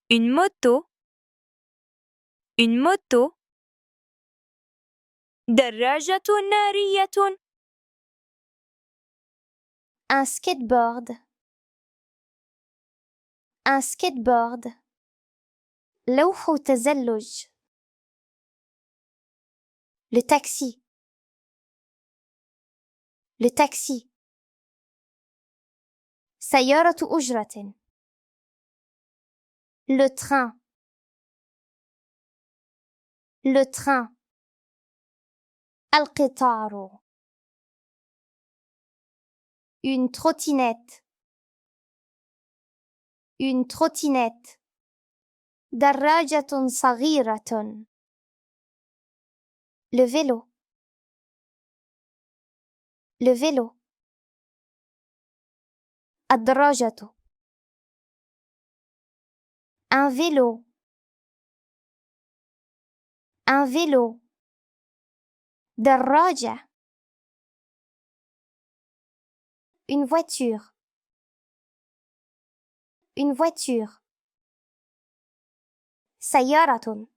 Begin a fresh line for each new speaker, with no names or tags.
Une moto. Une moto. دراجة نارية.
Un skateboard. Un skateboard. لوح تزلج. Le taxi. Le taxi. سيارة أجرة. Le train. Le train. القطار. Une trottinette. Une trottinette. دراجة صغيرة. Le vélo. Le vélo. الدراجة. Un vélo. Un vélo. دراجة. Une voiture. Une voiture. سيارة.